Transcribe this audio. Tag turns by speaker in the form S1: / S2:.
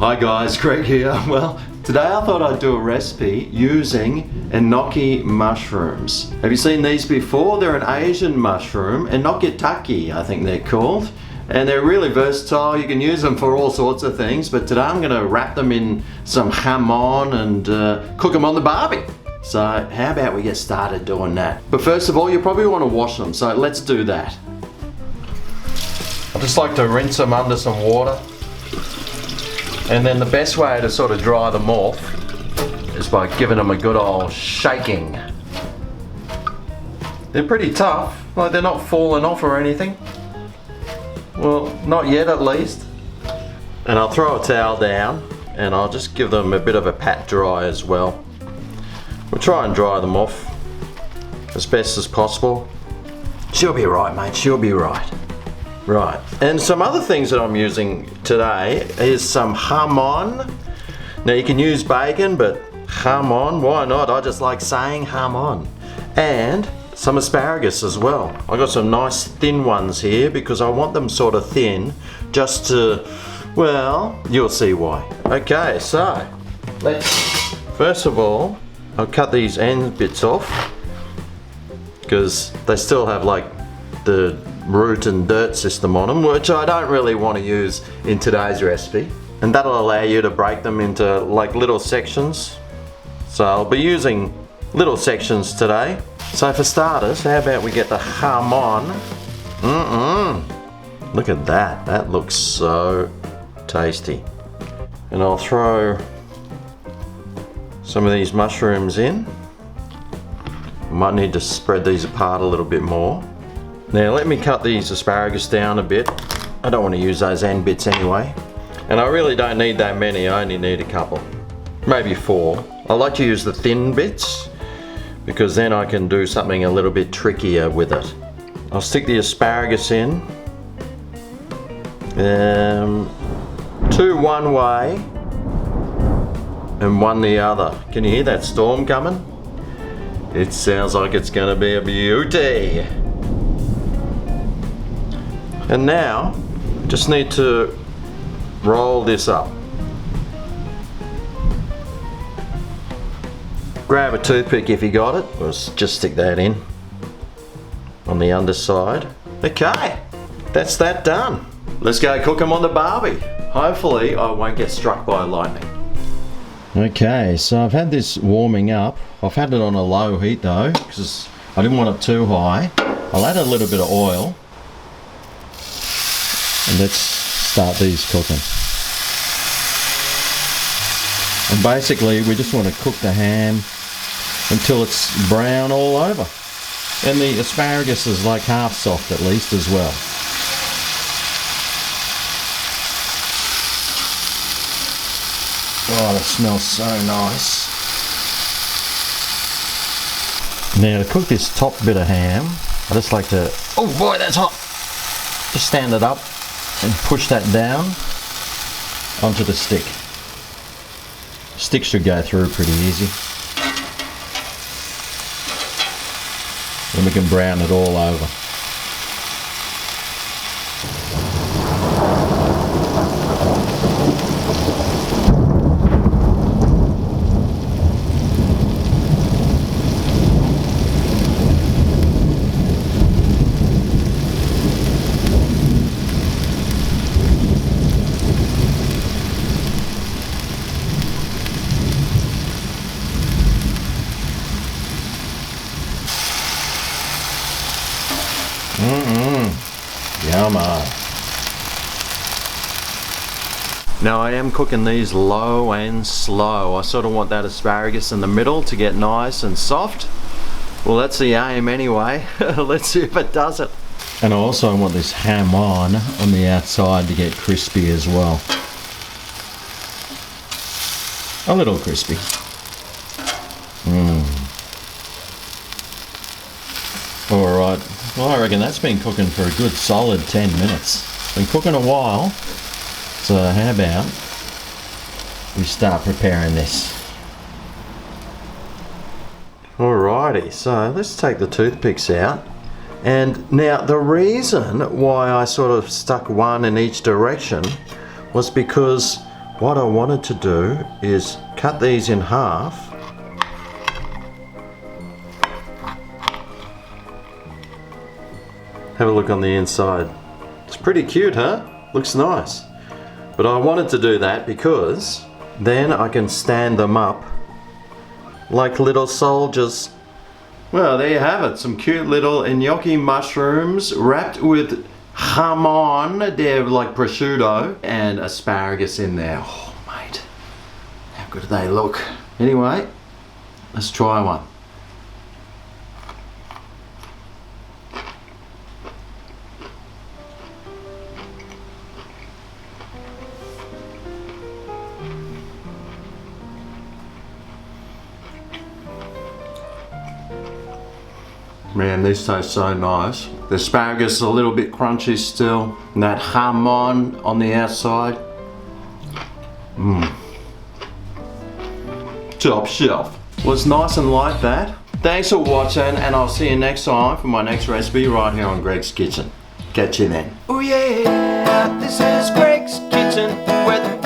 S1: Hi guys, Greg here. Well, today I thought I'd do a recipe using enoki mushrooms. Have you seen these before? They're an Asian mushroom, enoki I think they're called. And they're really versatile. You can use them for all sorts of things, but today I'm gonna wrap them in some jamon and cook them on the barbie. So how about we get started doing that? But first of all, you probably wanna wash them, so let's do that. I just like to rinse them under some water. And then the best way to sort of dry them off is by giving them a good old shaking. They're pretty tough, like they're not falling off or anything. Well, not yet at least. And I'll throw a towel down and I'll just give them a bit of a pat dry as well. We'll try and dry them off as best as possible. She'll be right, mate, she'll be right. Right, and some other things that I'm using today is some jamon. Now you can use bacon, but jamon, why not? I just like saying jamon. And some asparagus as well. I got some nice thin ones here because I want them sort of thin just to, well, you'll see why. Okay, so let's, first of all, I'll cut these end bits off because they still have like the root and dirt system on them, which I don't really want to use in today's recipe. And that'll allow you to break them into like little sections. So I'll be using little sections today. So for starters, how about we get the jamon? Look at that, that looks so tasty. And I'll throw some of these mushrooms in. Might need to spread these apart a little bit more. Now let me cut these asparagus down a bit. I don't want to use those end bits anyway. And I really don't need that many, I only need a couple. Maybe 4. I like to use the thin bits because then I can do something a little bit trickier with it. I'll stick the asparagus in. 2 one way and 1 the other. Can you hear that storm coming? It sounds like it's gonna be a beauty. And now, just need to roll this up. Grab a toothpick if you got it, or just stick that in on the underside. Okay, that's that done. Let's go cook them on the barbie. Hopefully I won't get struck by lightning. Okay, so I've had this warming up. I've had it on a low heat though, because I didn't want it too high. I'll add a little bit of oil. And let's start these cooking. And basically we just want to cook the ham until it's brown all over. And the asparagus is like half soft at least as well. Oh, it smells so nice. Now to cook this top bit of ham, I just like to, oh boy that's hot, just stand it up and push that down onto the stick. Stick should go through pretty easy. Then we can brown it all over. Yummy. Now I am cooking these low and slow. I sort of want that asparagus in the middle to get nice and soft. Well, that's the aim anyway. Let's see if it does it. And I also want this jamon on the outside to get crispy as well. A little crispy. Alright, well I reckon that's been cooking for a good solid 10 minutes. Been cooking a while, so how about we start preparing this. Alrighty, so let's take the toothpicks out. And now the reason why I sort of stuck one in each direction was because what I wanted to do is cut these in half. Have a look on the inside. It's pretty cute, huh? Looks nice. But I wanted to do that because then I can stand them up like little soldiers. Well, there you have it. Some cute little gnocchi mushrooms wrapped with jamon. They're like prosciutto and asparagus in there. Oh, mate. How good do they look? Anyway, let's try one. Man, these taste so nice. The asparagus is a little bit crunchy still, and that jamon on the outside. Top shelf. Well, it's nice and like that. Thanks for watching, and I'll see you next time for my next recipe right here on Greg's Kitchen. Catch you then.
S2: Oh yeah, this is Greg's Kitchen, where the